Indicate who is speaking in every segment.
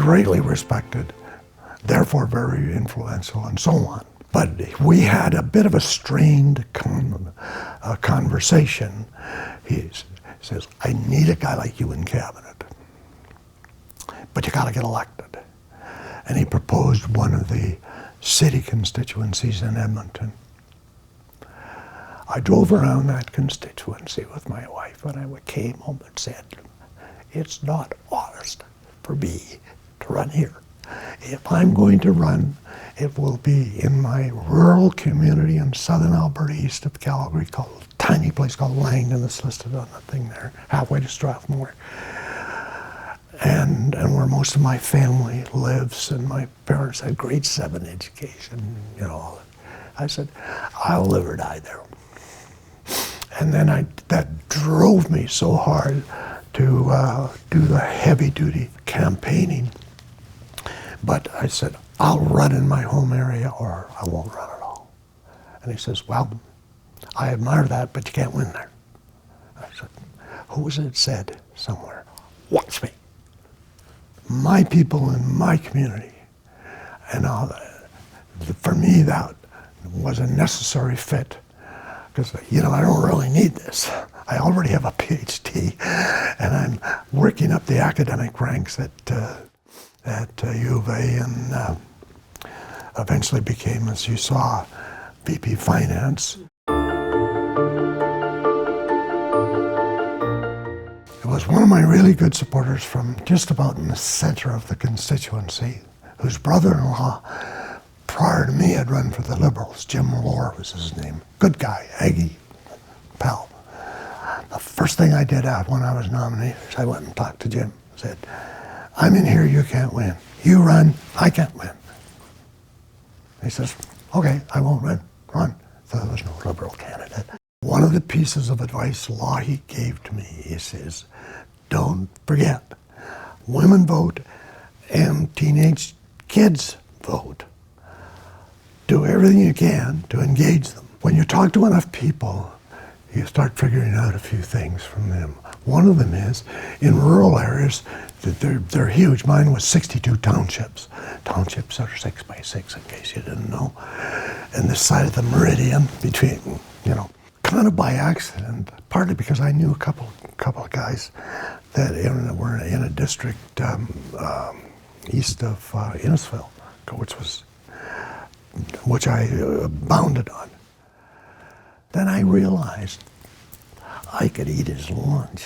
Speaker 1: greatly respected, therefore very influential, and so on. But we had a bit of a strained conversation. He says, I need a guy like you in cabinet, but you got to get elected. And he proposed one of the city constituencies in Edmonton. I drove around that constituency with my wife, and I came home and said, it's not honest for me to run here. If I'm going to run, it will be in my rural community in southern Alberta, east of Calgary, called a tiny place called Langdon, that's listed on the thing there, halfway to Strathmore. And where most of my family lives, and my parents had grade 7 education, you know. I said, I'll live or die there. And then that drove me so hard to do the heavy-duty campaigning. But I said, I'll run in my home area or I won't run at all. And he says, well, I admire that, but you can't win there. I said, who was it said somewhere? Watch me. My people in my community. And for me, that was a necessary fit. Because, you know, I don't really need this. I already have a PhD, and I'm working up the academic ranks at U of A, and eventually became, as you saw, VP Finance. It was one of my really good supporters from just about in the center of the constituency, whose brother-in-law, prior to me, had run for the Liberals. Jim Lohr was his name. Good guy, Aggie, pal. The first thing I did when I was nominated is I went and talked to Jim. Said, I'm in here, you can't win. You run, I can't win. He says, okay, I won't run. So there was no Liberal candidate. One of the pieces of advice Loughy gave to me, he says, don't forget, women vote and teenage kids vote. Do everything you can to engage them. When you talk to enough people, you start figuring out a few things from them. One of them is, in rural areas, they're huge. Mine was 62 townships. Townships are 6 by 6, in case you didn't know. And this side of the meridian between, you know, kind of by accident, partly because I knew a couple of guys that were in a district east of Innisfil, which I bounded on. Then I realized I could eat his lunch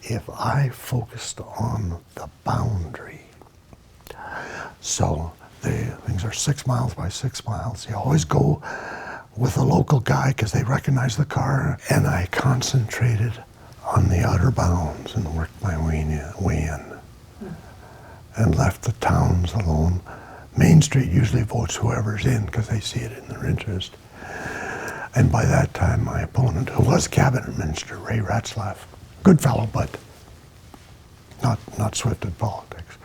Speaker 1: if I focused on the boundary. So the things are 6 miles by 6 miles. You always go with a local guy because they recognize the car, and I concentrated on the outer bounds and worked my way in and left the towns alone. Main Street usually votes whoever's in because they see it in their interest. And by that time, my opponent, who was cabinet minister, Ray Ratzlaff, good fellow, but not swift at politics.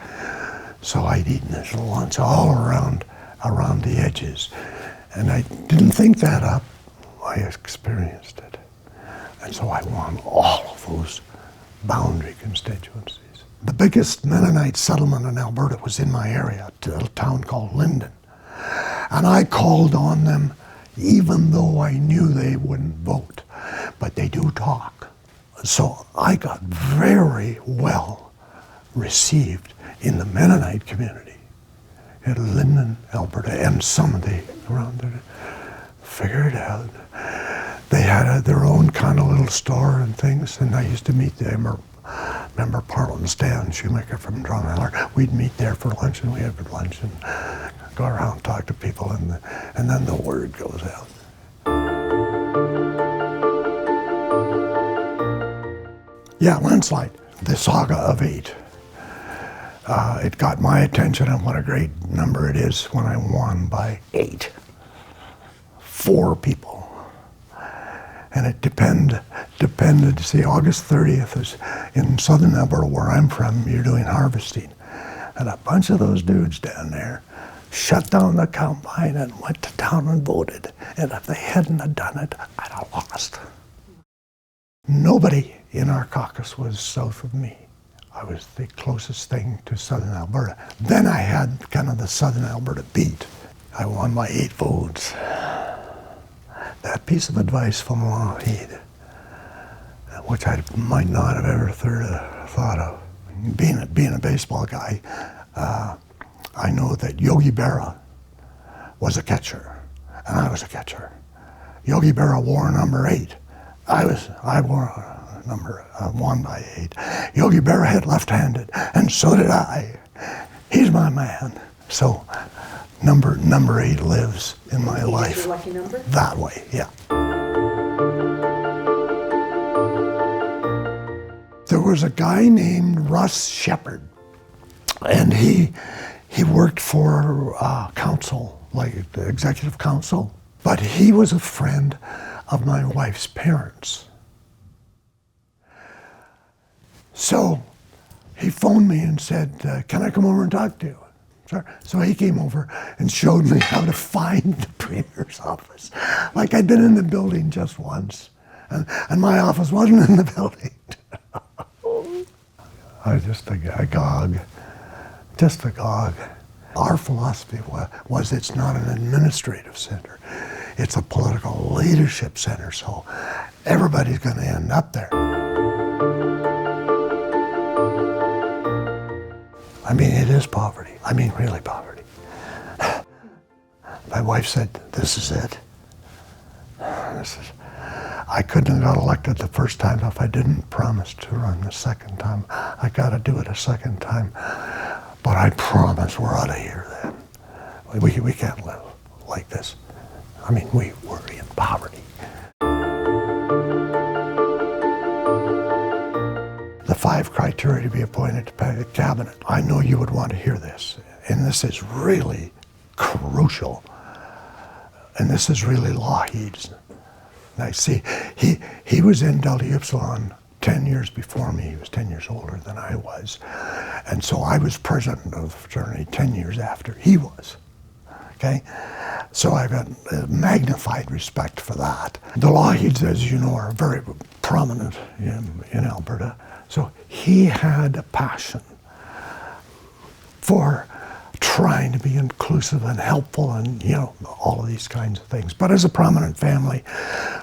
Speaker 1: So I'd eaten his lunch all around the edges. And I didn't think that up, I experienced it. And so I won all of those boundary constituencies. The biggest Mennonite settlement in Alberta was in my area, a town called Linden. And I called on them even though I knew they wouldn't vote, but they do talk. So I got very well received in the Mennonite community in Linden, Alberta, and some of the around there figured out. They had their own kind of little store and things, and I used to meet them. Remember Parlin Stan Shoemaker from Drumheller? We'd meet there for lunch, and we had lunch and go around and talk to people, and then the word goes out. Yeah, landslide, the saga of 8. It got my attention, and what a great number it is when I won by 8. 4 people. And it depended, see, August 30th is in southern Alberta, where I'm from, you're doing harvesting. And a bunch of those dudes down there shut down the combine and went to town and voted. And if they hadn't have done it, I'd have lost. Nobody in our caucus was south of me. I was the closest thing to Southern Alberta. Then I had kind of the Southern Alberta beat. I won by 8 votes. That piece of advice from Lougheed, which I might not have ever thought of. Being a baseball guy, I know that Yogi Berra was a catcher, and I was a catcher. Yogi Berra wore number 8. I wore number 1 by 8. Yogi Berra hit left-handed, and so did I. He's my man. So number 8 lives in my life.
Speaker 2: Your lucky number?
Speaker 1: That way, yeah. There was a guy named Russ Shepard, and he worked for council, like the executive council, but he was a friend of my wife's parents. So he phoned me and said, can I come over and talk to you? Sure. So he came over and showed me how to find the Premier's office. Like I'd been in the building just once, and my office wasn't in the building. I was just agog. Our philosophy was it's not an administrative center, it's a political leadership center, so everybody's going to end up there. I mean, it is poverty. I mean, really poverty. My wife said, this is it. I couldn't have got elected the first time if I didn't promise to run the second time. I got to do it a second time. But I promise we're out of here then. We can't live like this. I mean, we're in poverty. The 5 criteria to be appointed to the cabinet. I know you would want to hear this, and this is really crucial. And this is really Lougheed's. Now, see, he was in Delta Upsilon 10 years before me. He was 10 years older than I was. And so I was president of the fraternity 10 years after he was. Okay? So I've got magnified respect for that. The Lougheeds, as you know, are very prominent in Alberta. So he had a passion for trying to be inclusive and helpful and, all of these kinds of things. But as a prominent family,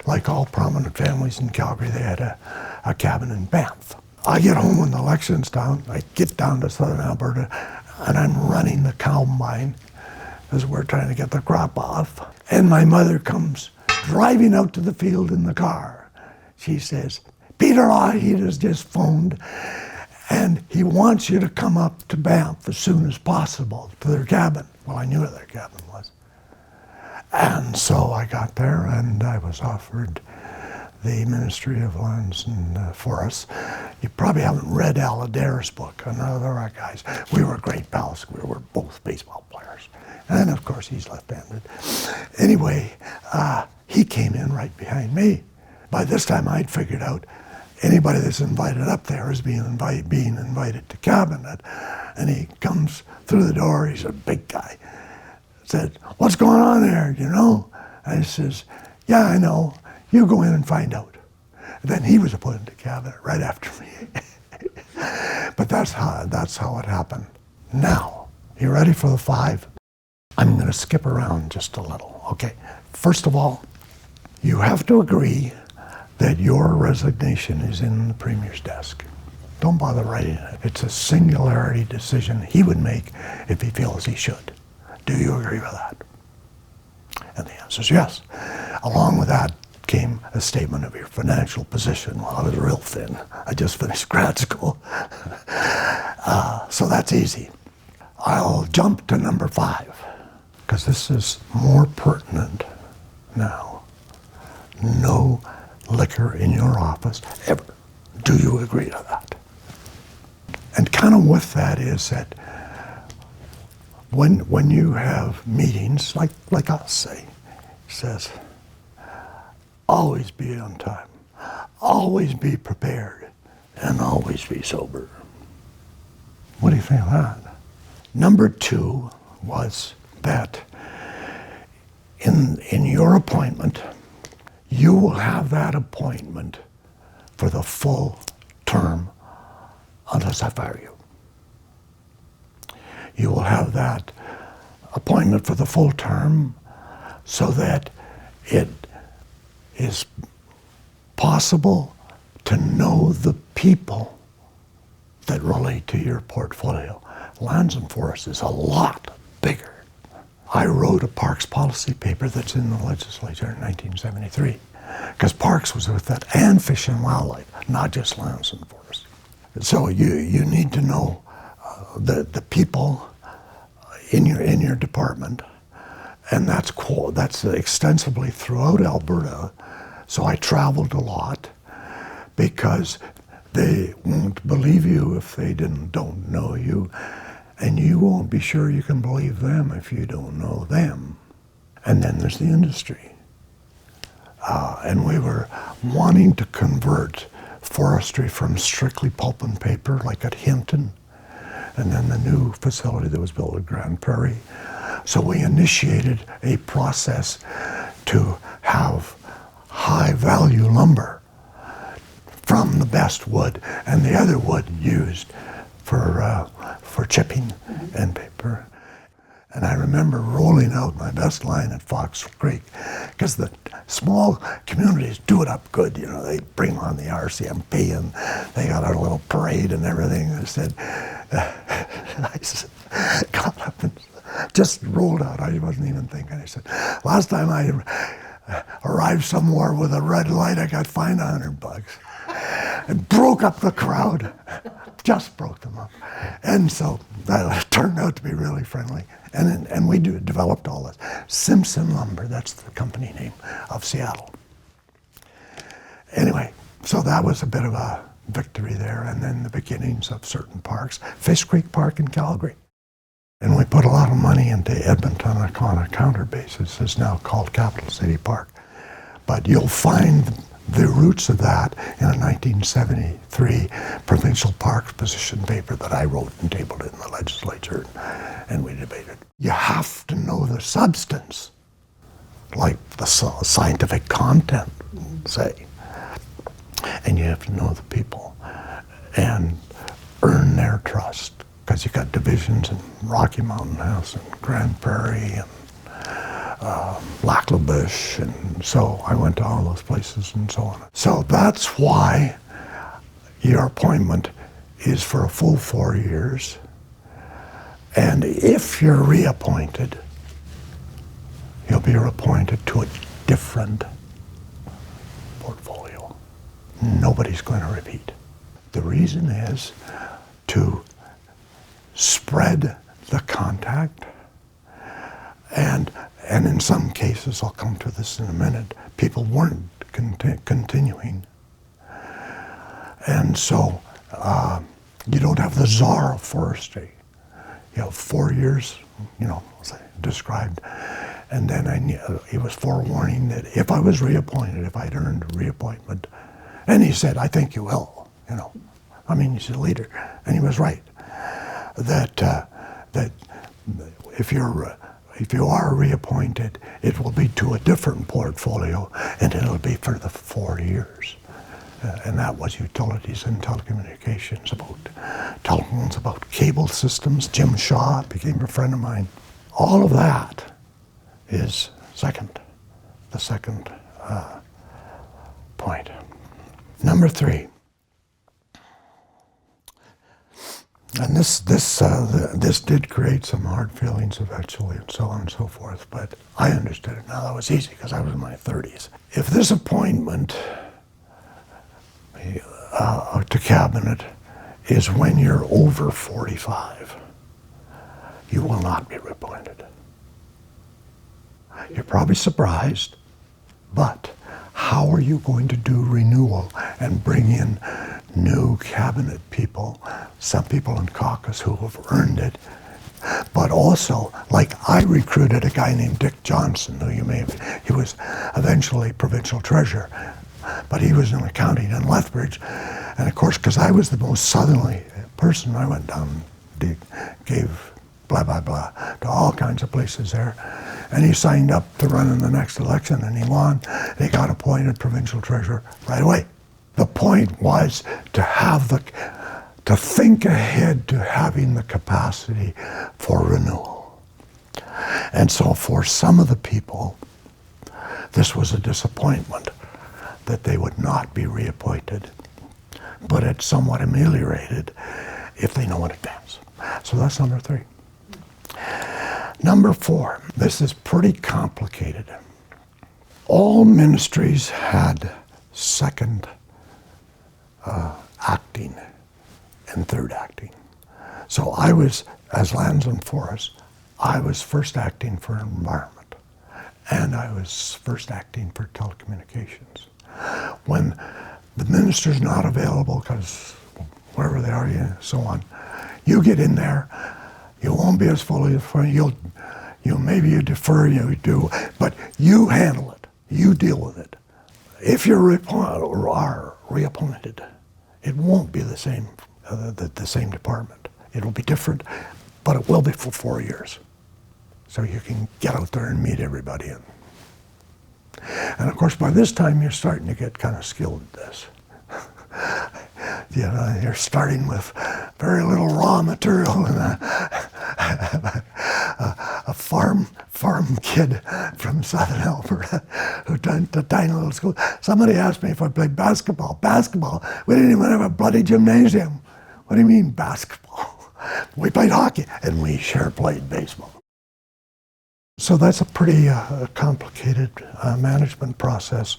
Speaker 1: like all prominent families in Calgary, they had a cabin in Banff. I get home when the election's down. I get down to Southern Alberta, and I'm running the combine as we're trying to get the crop off. And my mother comes driving out to the field in the car. She says, Peter Lougheed has just phoned, and he wants you to come up to Banff as soon as possible to their cabin. Well, I knew where their cabin was. And so I got there, and I was offered the Ministry of Lands and Forests. You probably haven't read Al Adair's book, another guys. We were great pals. We were both baseball players. And of course, he's left-handed. Anyway, he came in right behind me. By this time, I'd figured out anybody that's invited up there is being invited to cabinet. And he comes through the door. He's a big guy. Said, what's going on there, And I says, yeah, I know. You go in and find out. And then he was appointed to cabinet right after me. But that's how it happened. Now, you ready for the 5? I'm going to skip around just a little. Okay. First of all, you have to agree that your resignation is in the Premier's desk. Don't bother writing it. It's a singularity decision he would make if he feels he should. Do you agree with that? And the answer is yes. Along with that came a statement of your financial position. Well, I was real thin. I just finished grad school. So that's easy. I'll jump to number 5, because this is more pertinent now. No liquor in your office ever. Do you agree to that? And kind of with that is that when you have meetings, like us say, says, always be on time, always be prepared, and always be sober. What do you think of that? Number 2 was that in your appointment, you will have that appointment for the full term unless I fire you. You will have that appointment for the full term so that it is possible to know the people that relate to your portfolio. Lands and forests is a lot bigger. I wrote a parks policy paper that's in the legislature in 1973, because parks was with that, and fish and wildlife, not just lands and forests. So you need to know the people in your department, and that's extensively throughout Alberta. So I traveled a lot, because they won't believe you if they don't know you, and you won't be sure you can believe them if you don't know them. And then there's the industry. And we were wanting to convert forestry from strictly pulp and paper, like at Hinton, and then the new facility that was built at Grand Prairie. So we initiated a process to have high-value lumber from the best wood, and the other wood used for chipping and paper. And I remember rolling out my best line at Fox Creek, because the small communities do it up good. You know, they bring on the RCMP, and they got our little parade and everything. I said, got up and just rolled out. I wasn't even thinking. I said, last time I arrived somewhere with a red light, I got fined $100. It broke up the crowd, just broke them up. And so that turned out to be really friendly. And we developed all this. Simpson Lumber, that's the company name of Seattle. Anyway, so that was a bit of a victory there, and then the beginnings of certain parks. Fish Creek Park in Calgary. And we put a lot of money into Edmonton on a counter basis. It's now called Capital City Park. But you'll find the roots of that in a 1973 provincial parks position paper that I wrote and tabled in the legislature, and we debated. You have to know the substance, like the scientific content, say, and you have to know the people and earn their trust, because you got divisions in Rocky Mountain House and Grand Prairie and Lac-La-Biche, and so I went to all those places and so on. So that's why your appointment is for a full 4 years, and if you're reappointed, you'll be reappointed to a different portfolio. Nobody's going to repeat. The reason is to spread the contact, and in some cases, I'll come to this in a minute, people weren't continuing. And so you don't have the czar of forestry. You have 4 years, as I described, and then he was forewarning that if I was reappointed, if I'd earned a reappointment, and he said, I think you will, he's a leader, and he was right, that if you are reappointed, it will be to a different portfolio, and it'll be for the 4 years. And that was utilities and telecommunications, about telephones, about cable systems. Jim Shaw became a friend of mine. All of that is the second point. Number 3. And this did create some hard feelings eventually, and so on and so forth, but I understood it now. That was easy, because I was in my 30s. If this appointment to cabinet is when you're over 45, you will not be reappointed. You're probably surprised, but how are you going to do renewal and bring in new cabinet people, some people in caucus who have earned it, but also, like I recruited a guy named Dick Johnson, who he was eventually provincial treasurer, but he was in accounting in Lethbridge, and of course, because I was the most southerly person, I went down and gave blah, blah, blah to all kinds of places there, and he signed up to run in the next election, and he won, and he got appointed provincial treasurer right away. The point was to to think ahead to having the capacity for renewal. And so for some of the people, this was a disappointment that they would not be reappointed, but it's somewhat ameliorated if they know in advance. So that's number 3. Number 4, this is pretty complicated. All ministries had second acting and third acting. So I was, as Lands and Forests, I was first acting for environment, and I was first acting for telecommunications. When the minister's not available, because wherever they are, so on, you get in there, you won't be as fully informed, maybe you defer, you do, but you handle it, you deal with it. If you're reappointed, it won't be the same department. It'll be different, but it will be for 4 years. So you can get out there and meet everybody. And of course, by this time, you're starting to get kind of skilled at this. You're starting with very little raw material and a farm kid from southern Alberta who went to tiny little school. Somebody asked me if I played basketball. Basketball? We didn't even have a bloody gymnasium. What do you mean basketball? We played hockey, and we sure played baseball. So that's a pretty complicated management process.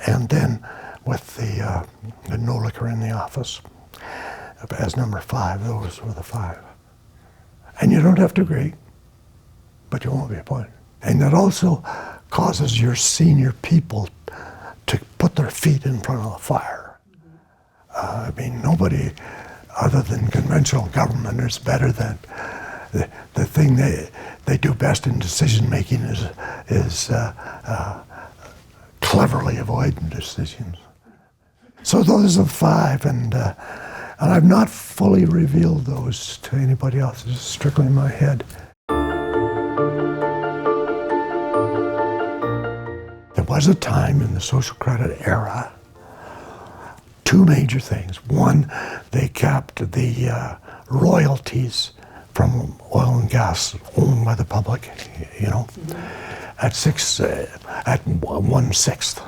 Speaker 1: And then with the no liquor in the office as number 5, those were the 5. And you don't have to agree, but you won't be appointed. And that also causes your senior people to put their feet in front of the fire. I mean, nobody other than conventional government is better than the thing they do best in decision making is cleverly avoiding decisions. So those are the 5, and I've not fully revealed those to anybody else. It's strictly in my head. There was a time in the social credit era, 2 major things. One, they kept the royalties from oil and gas owned by the public, at 1/6.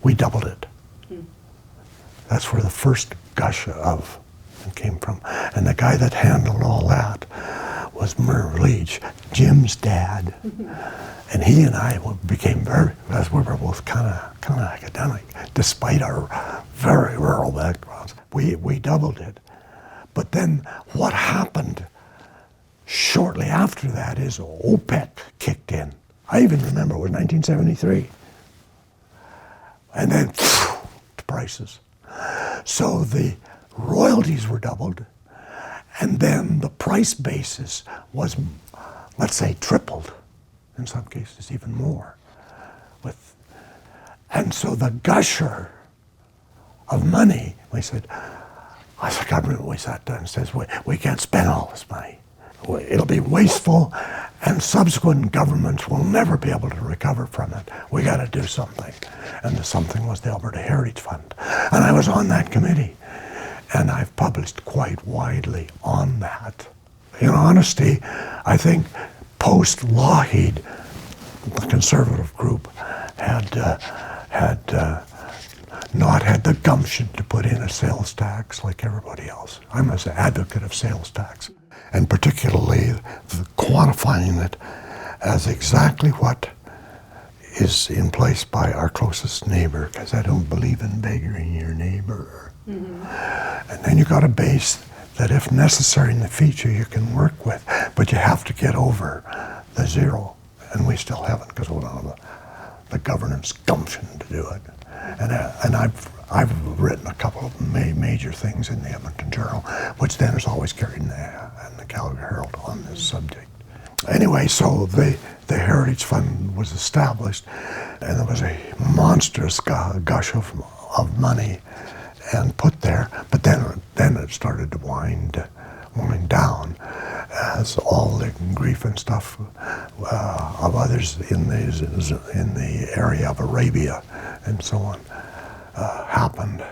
Speaker 1: We doubled it. That's where the first gush of it came from. And the guy that handled all that was Merv Leach, Jim's dad. And he and I became as we were both kind of academic, despite our very rural backgrounds. We doubled it. But then what happened shortly after that is OPEC kicked in. I even remember it was 1973. And then the prices. So the royalties were doubled, and then the price basis was, let's say, tripled, in some cases even more. And so the gusher of money, as the government always sat down and says, we can't spend all this money. It'll be wasteful, and subsequent governments will never be able to recover from it. We got to do something. And the something was the Alberta Heritage Fund. And I was on that committee, and I've published quite widely on that. In honesty, I think post-Lougheed, the Conservative group had not had the gumption to put in a sales tax like everybody else. I'm an advocate of sales tax, and particularly quantifying it as exactly what is in place by our closest neighbor, because I don't believe in beggaring your neighbor. And then you got a base that, if necessary in the future, you can work with, but you have to get over the 0, and we still haven't, because we don't have the governance gumption to do it. And I've written a couple of major things in the Edmonton Journal, which then is always carried in the Calgary Herald on this subject. Anyway, so the Heritage Fund was established, and there was a monstrous gush of money and put there, but then it started to wind down as all the grief and stuff of others in the area of Arabia and so on happened.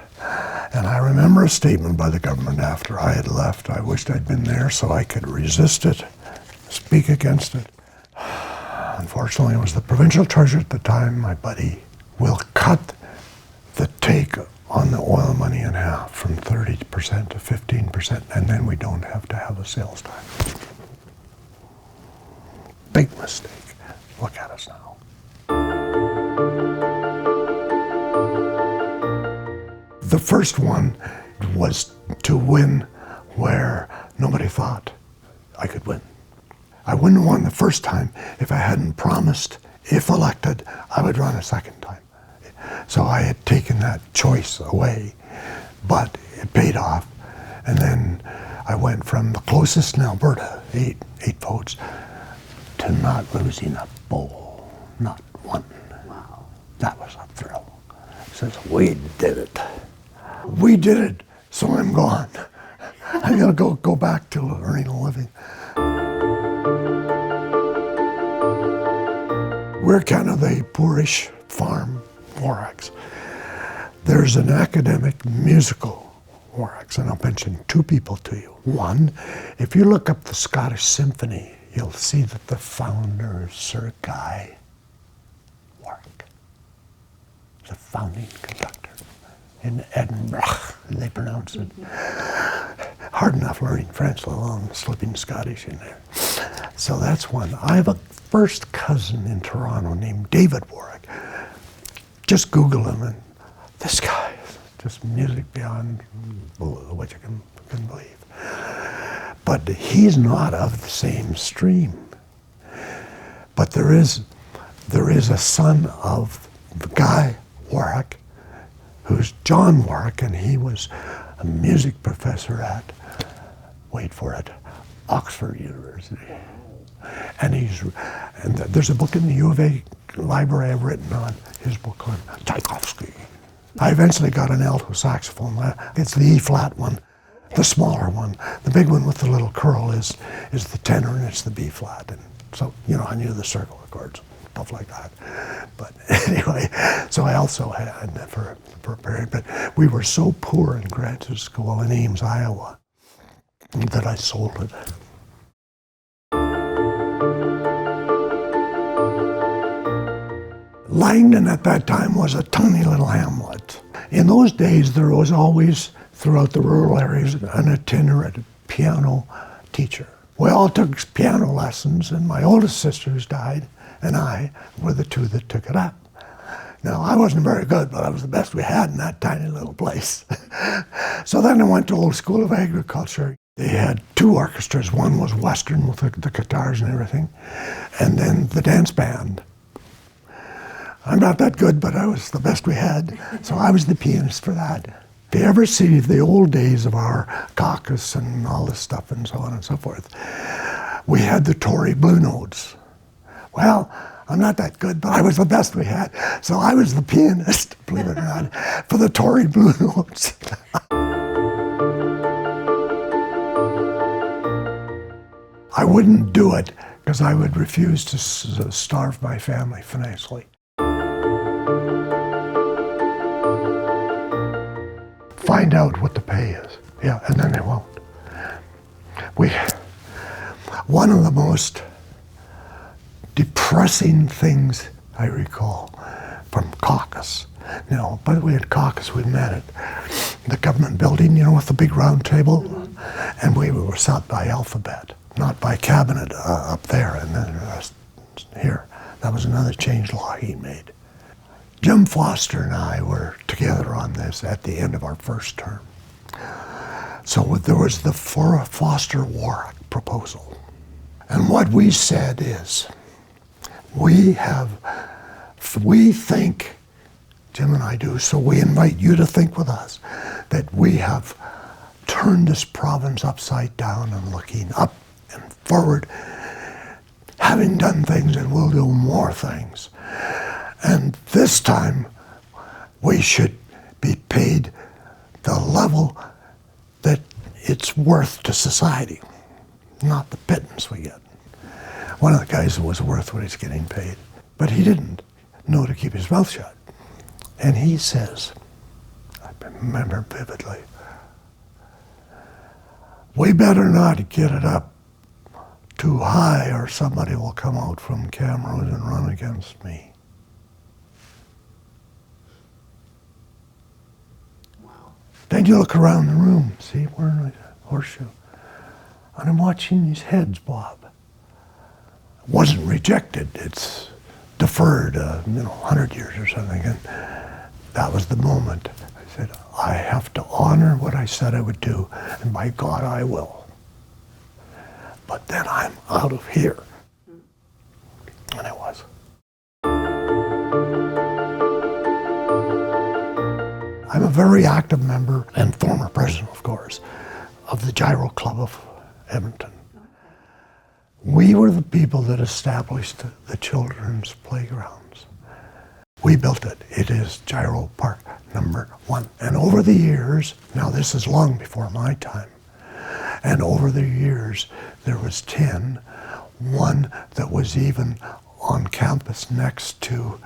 Speaker 1: And I remember a statement by the government after I had left. I wished I'd been there so I could resist it, speak against it. Unfortunately, it was the provincial treasurer at the time, my buddy, will cut the take on the oil money in half from 30% to 15%, and then we don't have to have a sales tax. Big mistake. Look at us now. The first one was to win where nobody thought I could win. I wouldn't have won the first time if I hadn't promised, if elected, I would run a second time. So I had taken that choice away, but it paid off. And then I went from the closest in Alberta, eight votes, to not losing a bowl, not one.
Speaker 2: Wow.
Speaker 1: That was a thrill. Says, we did it. We did it, so I'm gone. I gotta go back to earning a living. We're kind of the poorish farm Warracks. There's an academic musical Warracks, and I'll mention two people to you. One, if you look up the Scottish Symphony, you'll see that the founder is Sir Guy Warrack, the founding conductor. In Edinburgh, they pronounce it. Hard enough learning French, let alone slipping Scottish in there. So that's one. I have a first cousin in Toronto named David Warrack. Just Google him, and this guy is just music beyond what you can believe. But he's not of the same stream. But there is a son of the Guy Warrack, who's John Warrack, and he was a music professor at, wait for it, Oxford University. And there's a book in the U of A library I've written on his book on Tchaikovsky. I eventually got an alto saxophone. It's the E-flat one, the smaller one. The big one with the little curl is the tenor, and it's the B-flat. And so, I knew the circle of chords, stuff like that. But anyway, so I also had that for a period. But we were so poor in graduate school in Ames, Iowa, that I sold it. Langdon at that time was a tiny little hamlet. In those days, there was always, throughout the rural areas, an itinerant piano teacher. We all took piano lessons, and my oldest sister, who's died, and I were the two that took it up. Now, I wasn't very good, but I was the best we had in that tiny little place. So then I went to Old School of Agriculture. They had two orchestras. One was Western with the guitars and everything, and then the dance band. I'm not that good, but I was the best we had, so I was the pianist for that. If you ever see the old days of our caucus and all this stuff and so on and so forth, we had the Tory Blue Notes. Well, I'm not that good, but I was the best we had, so I was the pianist, believe it or not, for the Tory Blue Notes. I wouldn't do it because I would refuse to starve my family financially. Find out what the pay is. Yeah, and then they won't. One of the most depressing things I recall from caucus. By the way, at caucus we met at the government building, with the big round table, and we were sat by alphabet, not by cabinet up there, and then the rest here. That was another change law he made. Jim Foster and I were together on this at the end of our first term. So there was the Foster-Warrack proposal. And what we said is, we think, Jim and I do, so we invite you to think with us, that we have turned this province upside down and looking up and forward, having done things and we'll do more things. And this time, we should be paid the level that it's worth to society, not the pittance we get. One of the guys was worth what he's getting paid, but he didn't know to keep his mouth shut. And he says, I remember vividly. We better not get it up too high or somebody will come out from Cameroon and run against me.
Speaker 2: Wow.
Speaker 1: Then you look around the room, see, we're in a horseshoe. And I'm watching these heads bob. It wasn't rejected, it's deferred, 100 years or something. And that was the moment. I said, I have to honor what I said I would do, and by God, I will. But then I'm out of here. And I was. I'm a very active member, and former president, of course, of the Gyro Club of Edmonton. We were the people that established the children's playgrounds. We built it. It is Gyro Park #1. And over the years, now this is long before my time, and over the years there was 10, one that was even on campus next to,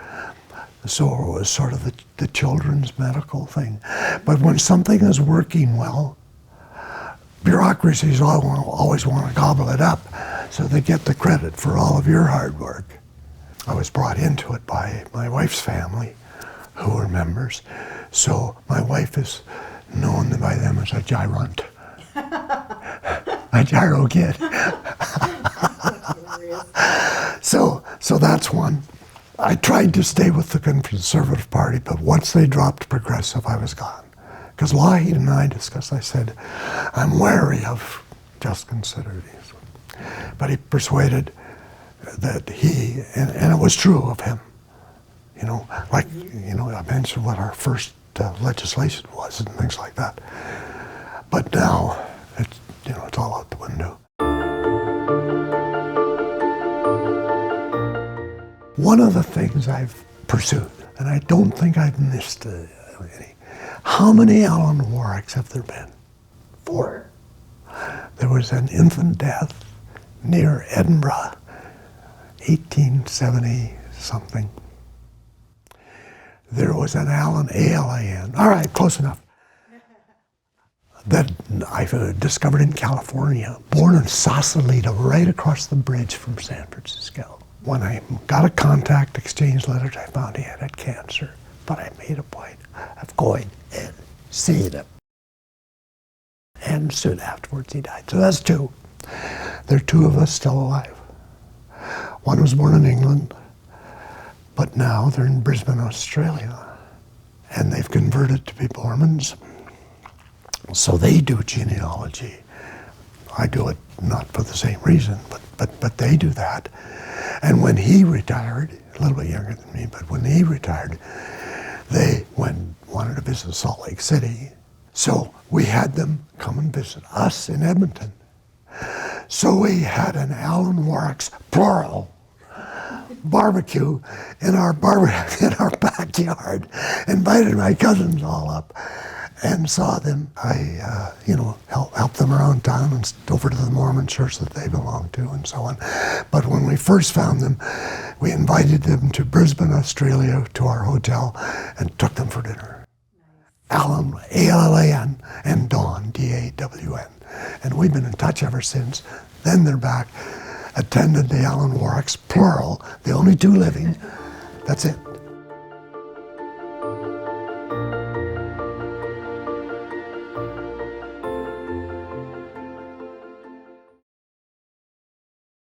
Speaker 1: so it was sort of the children's medical thing. But when something is working well, bureaucracies always want to gobble it up so they get the credit for all of your hard work. I was brought into it by my wife's family, who were members, so my wife is known by them as a gyrunt. A gyro kid. So that's one. I tried to stay with the Conservative Party, but once they dropped Progressive, I was gone. Because Lougheed and I discussed, I said, I'm wary of just consider these. But he persuaded that he, and it was true of him, I mentioned what our first legislation was and things like that. But now, it's all out the window. One of the things I've pursued, and I don't think I've missed any, how many Allan Warracks have there been? 4. There was an infant death near Edinburgh, 1870 something. There was an Allan, A-L-A-N, all right, close enough, that I discovered in California, born in Sausalito, right across the bridge from San Francisco. When I got a contact exchange letter, I found he had cancer, but I made a point of going and seeing him. And soon afterwards he died. So that's 2. There are 2 of us still alive. One was born in England, but now they're in Brisbane, Australia. And they've converted to be Mormons. So they do genealogy. I do it not for the same reason, but they do that. And when he retired, a little bit younger than me, but when he retired, they wanted to visit Salt Lake City. So we had them come and visit us in Edmonton. So we had an Allan Warrack's, plural, barbecue in our backyard. Invited my cousins all up and saw them. I, helped them around town and over to the Mormon church that they belonged to and so on. But when we first found them, we invited them to Brisbane, Australia, to our hotel and took them for dinner. Allan, A-L-L-A-N, and Dawn, D-A-W-N. And we've been in touch ever since. Then they're back, attended the Allan Warracks, plural, the only 2 living. That's it.